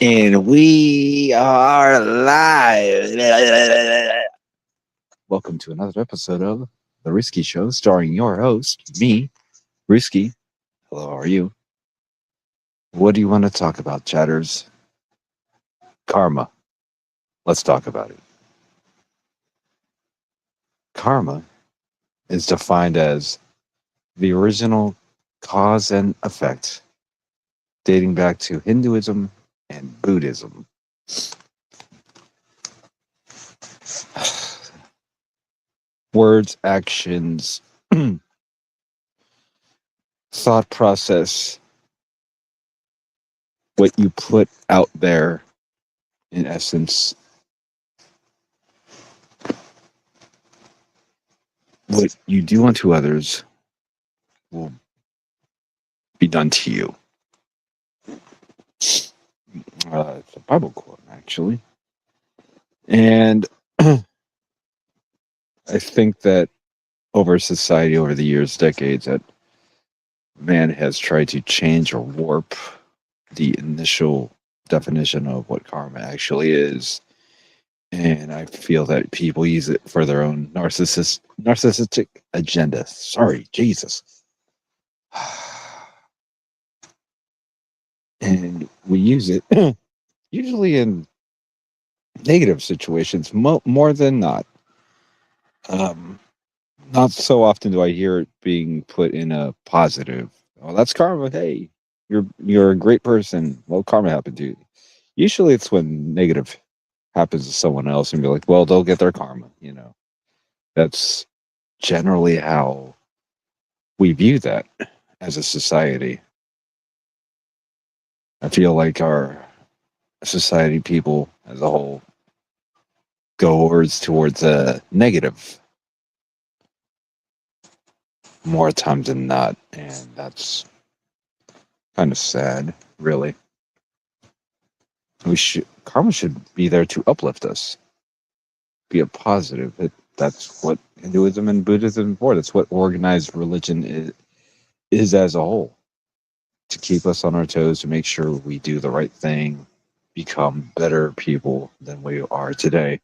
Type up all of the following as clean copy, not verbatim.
And we are live. Welcome to another episode of The Risky Show, starring your host, me, Risky. Hello, how are you? What do you want to talk about, chatters? Karma. Let's talk about it. Karma is defined as the original cause and effect dating back to Hinduism and Buddhism. Words, actions, thought process, what you put out there, in essence, what you do unto others will be done to you. It's a Bible quote, actually. And I think that over society, over the years, decades, that man has tried to change or warp the initial definition of what karma actually is. And I feel that people use it for their own narcissistic agenda. Sorry, Jesus. And we use it usually in negative situations more than not. Um, Not so often do I hear it being put in a positive. Oh, that's karma. Hey, you're a great person. Well, karma happened to you. Usually, it's when negative happens to someone else, and be like, well, they'll get their karma. That's generally how we view that as a society. I feel like our society, people as a whole, towards a negative more times than not, and that's kind of sad, really. Karma should be there to uplift us, be a positive. That's what Hinduism and Buddhism are for. That's what organized religion is as a whole, to keep us on our toes, to make sure we do the right thing, become better people than we are today.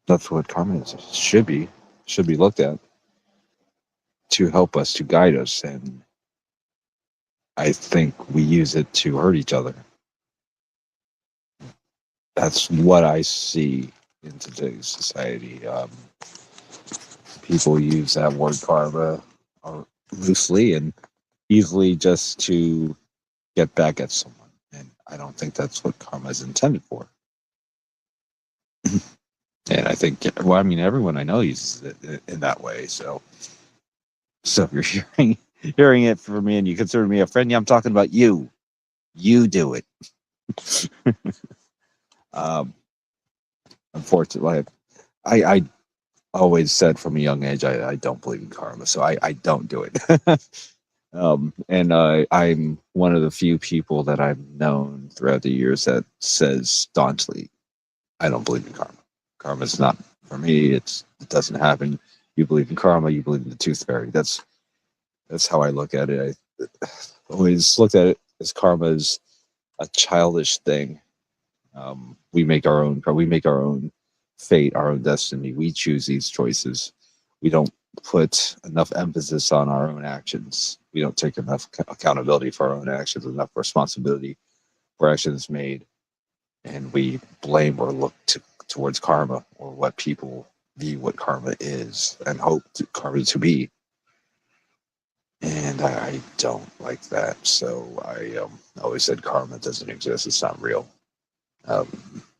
That's what karma should be looked at, to help us, to guide us, and I think we use it to hurt each other. That's what I see in today's society. People use that word karma loosely and easily, just to get back at someone. And I don't think that's what karma is intended for. And I think, well, I mean, everyone I know uses it in that way. So if you're hearing it from me and you consider me a friend, yeah, I'm talking about you. You do it. um, Unfortunately, I always said from a young age I don't believe in karma, so I don't do it. And I'm one of the few people that I've known throughout the years that says staunchly, I don't believe in karma. Karma's not for me. It doesn't happen. You believe in karma. You believe in the tooth fairy. That's how I look at it. I always looked at it as karma as a childish thing. We make our own. We make our own fate, our own destiny. We choose these choices. We don't put enough emphasis on our own actions. We don't take enough accountability for our own actions, enough responsibility for actions made, and we blame or look towards karma, or what people view what karma is and hope karma to be. And I don't like that. So I always said karma doesn't exist. It's not real.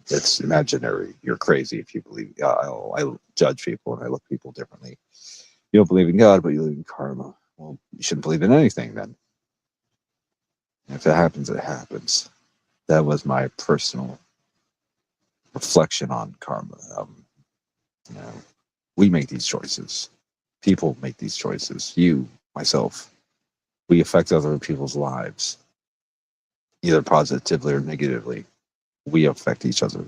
It's imaginary. You're crazy if you believe. I judge people and I look at people differently. You don't believe in God, but you believe in karma. Well, you shouldn't believe in anything then. If it happens, it happens. That was my personal reflection on karma. You know, we make these choices. People make these choices. You, myself, we affect other people's lives, either positively or negatively. We affect each other.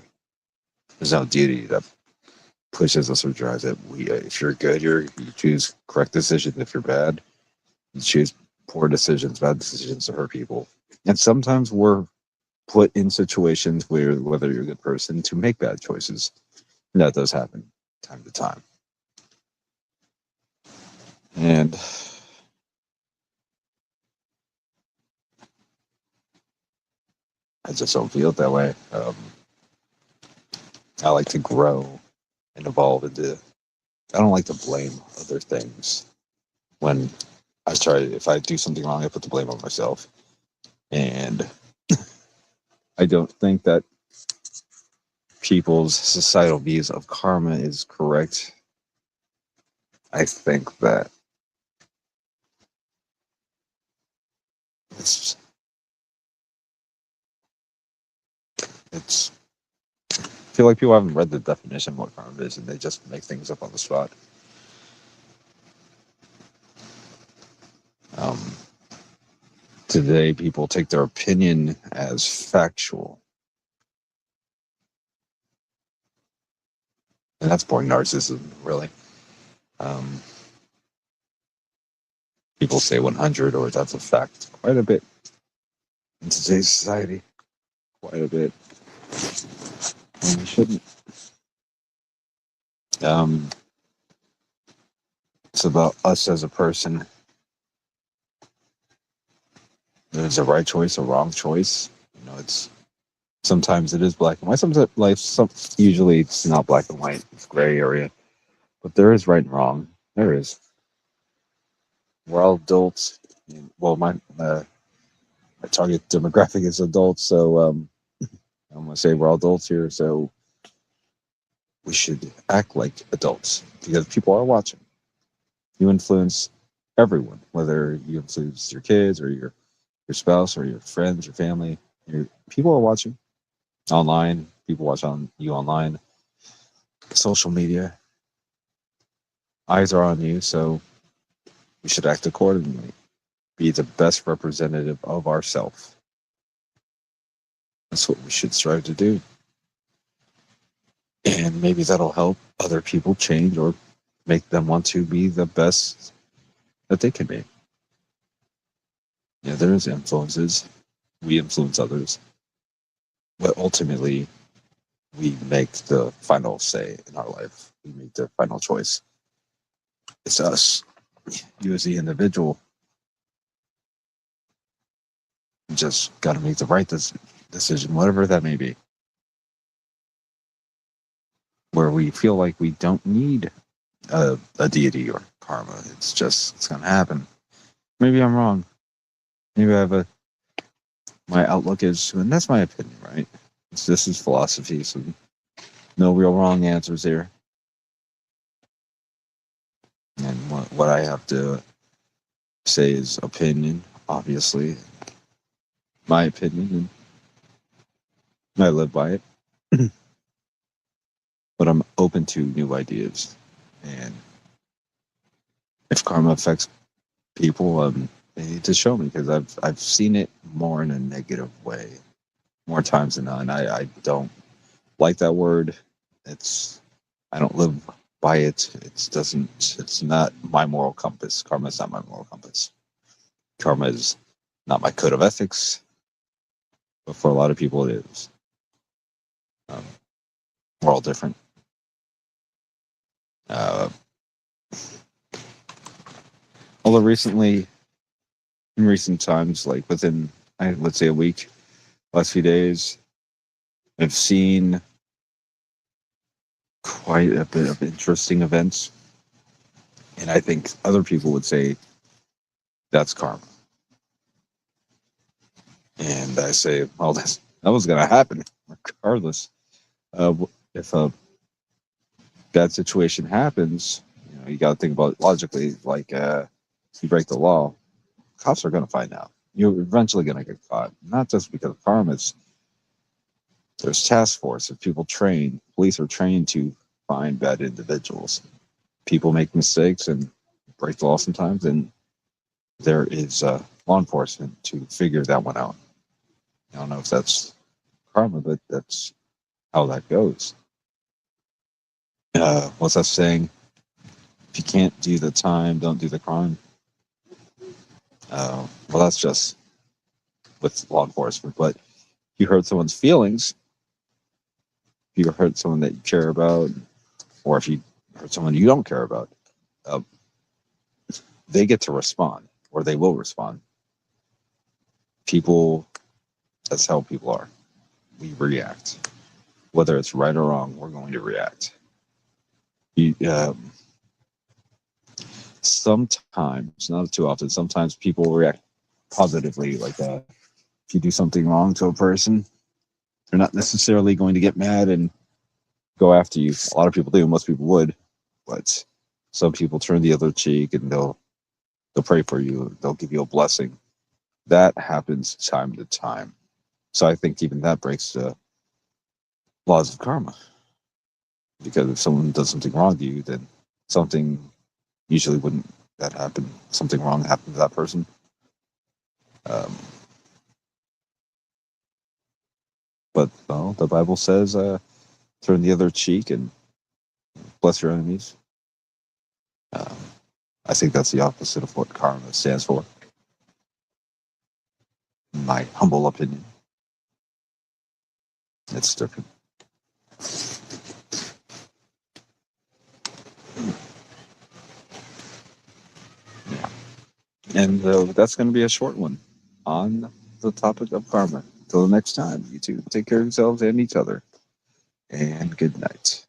There's no deity that pushes us or drives it. If you're good, you choose correct decisions. If you're bad, you choose poor decisions, bad decisions to hurt people. And sometimes we're put in situations where, whether you're a good person, to make bad choices. And that does happen time to time. And I just don't feel it that way. I like to grow and evolve into. I don't like to blame other things. When if I do something wrong, I put the blame on myself. And I don't think that people's societal views of karma is correct. I think that it's it's. I feel like people haven't read the definition of what karma is, and they just make things up on the spot. Um, Today, people take their opinion as factual, and that's born narcissism, really. Um, People say 100, or that's a fact, quite a bit in today's society. Quite a bit. And we shouldn't. It's about us as a person. There's a right choice, a wrong choice. It's sometimes it is black and white. Usually it's not black and white. It's gray area, but there is right and wrong. There is. We're all adults. Well, my target demographic is adults, so I'm gonna say we're all adults here. So we should act like adults because people are watching. You influence everyone, whether you influence your kids or your spouse or your friends, your family. People are watching online. People watch on you online, social media. Eyes are on you, so we should act accordingly. Be the best representative of ourselves. That's what we should strive to do. And maybe that'll help other people change or make them want to be the best that they can be. Yeah, there's influences. We influence others. But ultimately, we make the final say in our life. We make the final choice. It's us. You as the individual just got to make the right decision, whatever that may be. Where we feel like we don't need a deity or karma. It's going to happen. Maybe I'm wrong. Maybe my outlook is, and that's my opinion, right? This is philosophy, so no real wrong answers here. And what I have to say is opinion, obviously. My opinion, and I live by it. But I'm open to new ideas. And if karma affects people, they need to show me, because I've seen it more in a negative way, more times than not. And I don't like that word. I don't live by it. It's not my moral compass. Karma is not my moral compass. Karma is not my code of ethics, but for a lot of people it is. We're all different. Although in recent times, like within, let's say a week, last few days, I've seen quite a bit of interesting events. And I think other people would say that's karma. And I say, well, that was going to happen regardless. If a bad situation happens, you got to think about it logically. Like, you break the law, cops are going to find out. You're eventually going to get caught. Not just because of karma. There's task force of people trained. Police are trained to find bad individuals. People make mistakes and break the law sometimes, and there is law enforcement to figure that one out. I don't know if that's karma, but that's how that goes. What's that saying? If you can't do the time, don't do the crime. Well, that's just with law enforcement, but you hurt someone's feelings, if you hurt someone that you care about, or if you hurt someone you don't care about, uh, they get to respond, or they will respond. People, that's how people are. We react. Whether it's right or wrong, we're going to react. You, sometimes, not too often, sometimes people react positively. Like if you do something wrong to a person, they're not necessarily going to get mad and go after you. A lot of people do. Most people would, but some people turn the other cheek and they'll pray for you. They'll give you a blessing. That happens time to time. So I think even that breaks the laws of karma. Because if someone does something wrong to you, then something usually wouldn't that happen. Something wrong happened to that person. But no, the Bible says, turn the other cheek and bless your enemies. I think that's the opposite of what karma stands for, in my humble opinion. It's different. Yeah. And that's going to be a short one on the topic of karma. Till the next time, you two take care of yourselves and each other. And good night.